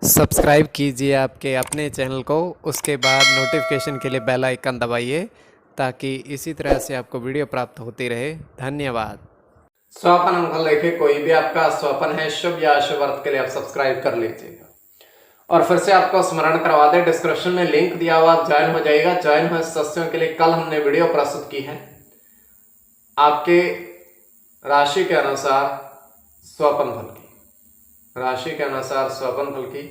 Subscribe कीजिए आपके अपने चैनल को, उसके बाद नोटिफिकेशन के लिए बेल आइकन दबाइए ताकि इसी तरह से आपको वीडियो प्राप्त होती रहे। धन्यवाद। स्वपन अंक लेके कोई भी आपका स्वपन है शुभ या अशुभ अर्थ के लिए आप सब्सक्राइब कर लीजिएगा। और फिर से आपको स्मरण करवा दें, डिस्क्रिप्शन में लिंक दिया हुआ, आप ज्वाइन हो जाएगा। ज्वाइन हुए सदस्यों के लिए कल हमने वीडियो प्रस्तुत की है आपके राशि के अनुसार स्वपन फल की, राशि के अनुसार स्वपन फल की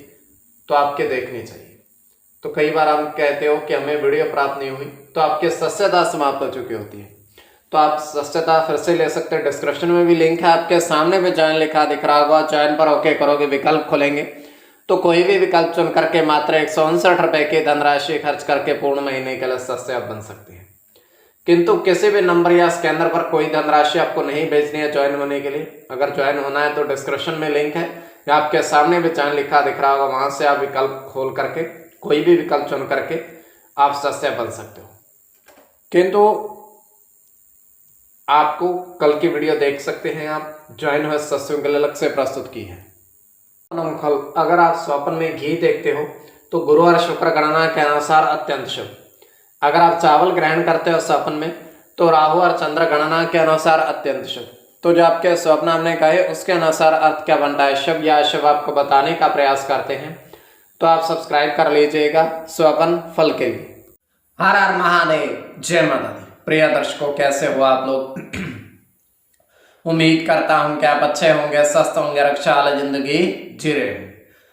तो आपके देखनी चाहिए। तो कई बार हम कहते हो कि हमें वीडियो प्राप्त नहीं हुई, तो आपके सदस्यता समाप्त हो चुकी होती है, तो आप सदस्यता फिर से ले सकते हैं। डिस्क्रिप्शन में भी लिंक है, आपके सामने भी ज्वाइन लिखा दिख रहा होगा। ज्वाइन पर ओके करोगे, विकल्प खोलेंगे तो कोई भी विकल्प चुन करके मात्र 159 रुपए की धनराशि खर्च करके पूर्ण महीने के लिए सदस्य आप बन सकते हैं। किंतु किसी भी नंबर या स्कैनर पर कोई धनराशि आपको नहीं भेजनी है ज्वाइन होने के लिए। अगर ज्वाइन होना है तो डिस्क्रिप्शन में लिंक है या आपके सामने भी ज्वाइन लिखा दिख रहा होगा, वहां से आप विकल्प खोल करके कोई भी विकल्प चुन करके आप सदस्य बन सकते हो। किंतु आपको कल की वीडियो देख सकते हैं, आप ज्वाइन हुए सदस्यों के लिए अलग से प्रस्तुत की है। अगर आप स्वप्न में घी देखते हो तो गुरु और शुक्र गणना के अनुसार अत्यंत शुभ। अगर आप चावल ग्रहण करते हो स्वप्न में तो राहु और चंद्र गणना के अनुसार अत्यंत शुभ। तो जो आपके स्वप्न हमने कहे उसके अनुसार अर्थ क्या बनता है, शुभ या अशुभ, आपको बताने का प्रयास करते हैं। तो आप सब्सक्राइब कर लीजिएगा स्वपन फल के लिए। हर हर महादेव, जय माता दी। प्रिय दर्शकों, कैसे हो आप लोग? उम्मीद करता हूं कि आप अच्छे होंगे, स्वस्थ होंगे, रक्षा वाली जिंदगी जी रहे होंगे।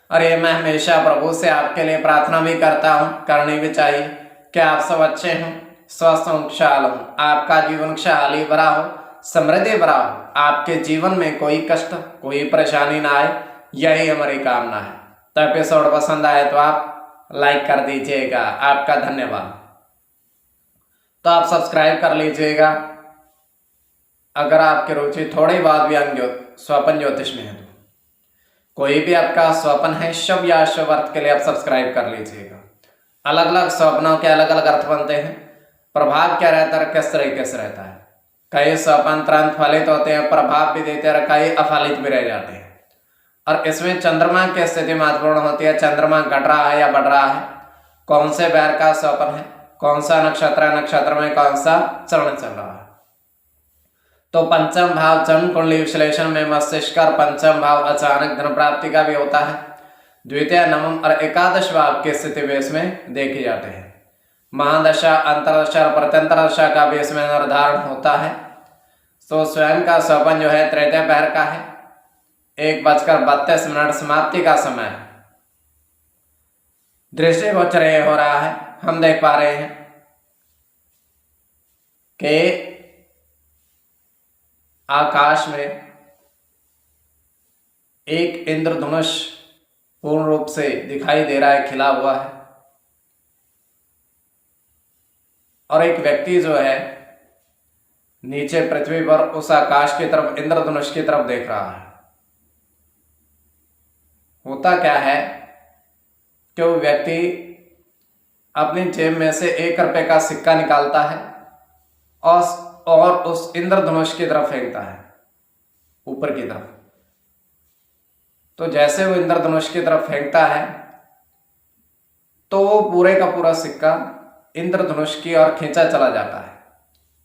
अरे मैं हमेशा प्रभु से आपके लिए प्रार्थना भी करता हूं, करनी भी चाहिए कि आप सब अच्छे हों, स्वस्थ हों, खुशहाल हों, आपका जीवन खुशहाली भरा हो, समृद्धि भरा हो, आपके जीवन में कोई कष्ट कोई परेशानी ना आए, यही हमारी कामना है। तो एपिसोड पसंद आए तो आप लाइक कर दीजिएगा, आपका धन्यवाद। तो आप सब्सक्राइब कर लीजिएगा अगर आपकी रुचि थोड़ी बहुत भी स्वपन ज्योतिष में है तो। कोई भी आपका स्वप्न है शुभ या अशुभ अर्थ के लिए आप सब्सक्राइब कर लीजिएगा। अलग अलग स्वप्नों के अलग अलग अर्थ बनते हैं, प्रभाव क्या रहता है, किस तरीके से रहता है। कई स्वप्न तुरंत फलित होते हैं, प्रभाव भी देते हैं, कई अफलित भी रह जाते हैं। और इसमें चंद्रमा की स्थिति महत्वपूर्ण होती है। चंद्रमा घट रहा है या बढ़ रहा है, कौन से बैर का स्वप्न है, कौन सा नक्षत्र है, नक्षत्र में कौन सा चरण चल रहा है। तो पंचम भाव जन्म कुंडली विश्लेषण में मस्तिष्क और पंचम भाव अचानक धन प्राप्ति का भी होता है। द्वितीय, नवम और एकादश भाव की स्थिति भी इसमें देखे जाते हैं। महादशा, अंतरदशा और प्रत्यंतर दशा का भी इसमें निर्धारण होता है। तो स्वयं का स्वपन जो है तृतीय पहर का है, 1:32 समाप्ति का समय है। दृष्टि गोचर हो रहा है, हम देख पा रहे हैं कि आकाश में एक इंद्रधनुष पूर्ण रूप से दिखाई दे रहा है, खिला हुआ है। और एक व्यक्ति जो है नीचे पृथ्वी पर उस आकाश की तरफ, इंद्रधनुष की तरफ देख रहा है। होता क्या है कि वो व्यक्ति अपनी जेब में से 1 रुपए का सिक्का निकालता है और उस इंद्रधनुष की तरफ फेंकता है, ऊपर की तरफ। तो जैसे वो इंद्रधनुष की तरफ फेंकता है तो वो पूरे का पूरा सिक्का इंद्रधनुष की ओर खींचा चला जाता है,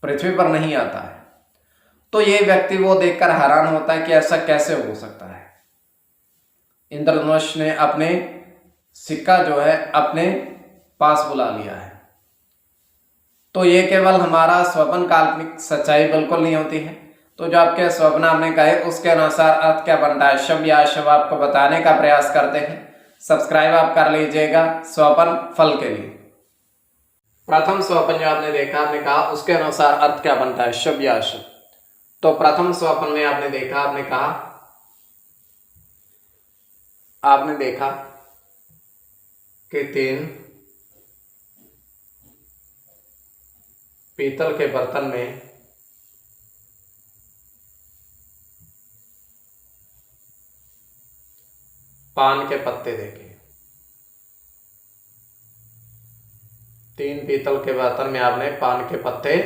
पृथ्वी पर नहीं आता है। तो ये व्यक्ति वो देखकर हैरान होता है कि ऐसा कैसे हो सकता है। इंद्रधनुष ने अपने सिक्का जो है अपने पास बुला लिया है। तो ये केवल हमारा स्वप्न, काल्पनिक सच्चाई बिल्कुल नहीं होती है। तो जो आपके स्वप्न आपने कहे उसके अनुसार अर्थ क्या बनता है, शुभ या अशुभ, आपको बताने का प्रयास करते हैं। सब्सक्राइब आप कर लीजिएगा स्वपन फल के लिए। प्रथम स्वप्न जो आपने देखा, आपने कहा उसके अनुसार अर्थ क्या बनता है, शुभ या अशुभ। तो प्रथम स्वप्न में आपने देखा, आपने कहा, आपने देखा कि 3 पीतल के बर्तन में पान के पत्ते देखे। 3 पीतल के बर्तन में आपने पान के पत्ते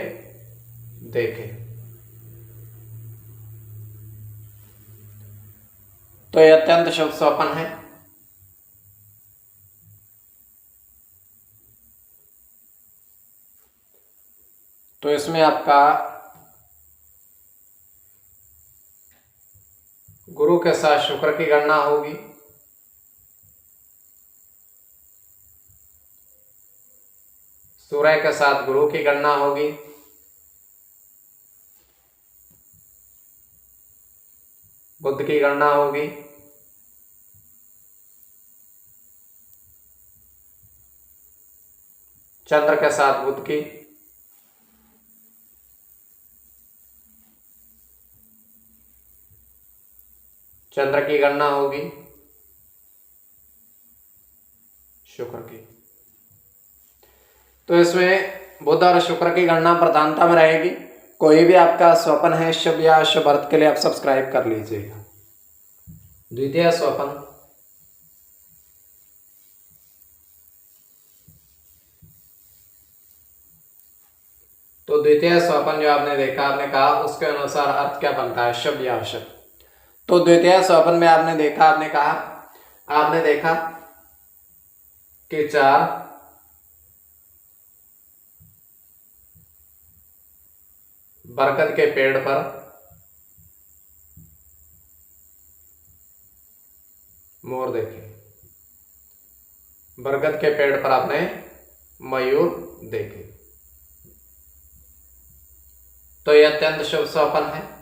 देखे। तो यह अत्यंत शुभ स्वप्न है। तो इसमें आपका गुरु के साथ शुक्र की गणना होगी, सूर्य के साथ गुरु की गणना होगी, बुध की गणना होगी, चंद्र के साथ बुध की, चंद्र की गणना होगी, शुक्र की। तो इसमें बुध और शुक्र की गणना प्रधानता में रहेगी। कोई भी आपका स्वपन है शुभ या अशुभ अर्थ के लिए आप सब्सक्राइब कर लीजिएगा। द्वितीय स्वपन, तो द्वितीय स्वपन जो आपने देखा, आपने कहा उसके अनुसार अर्थ क्या बनता है, शुभ या अशुभ। तो द्वितीय स्वपन में आपने देखा, आपने देखा कि 4 बरगद के पेड़ पर मोर देखे, बरगद के पेड़ पर आपने मयूर देखे। तो यह अत्यंत शुभ स्वपन है।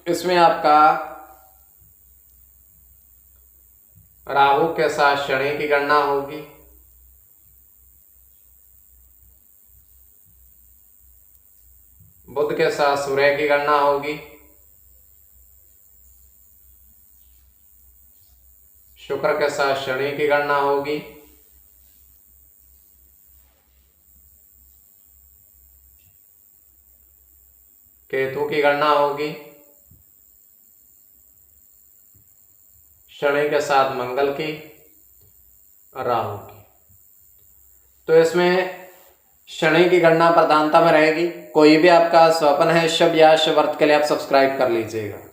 इसमें आपका राहु के साथ शनि की गणना होगी, बुध के साथ सूर्य की गणना होगी, शुक्र के साथ शनि की गणना होगी, केतु की गणना होगी, शनि के साथ मंगल की, राहु की। तो इसमें शनि की गणना प्रधानता में रहेगी। कोई भी आपका स्वपन है शुभ या अशुभ अर्थ के लिए आप सब्सक्राइब कर लीजिएगा।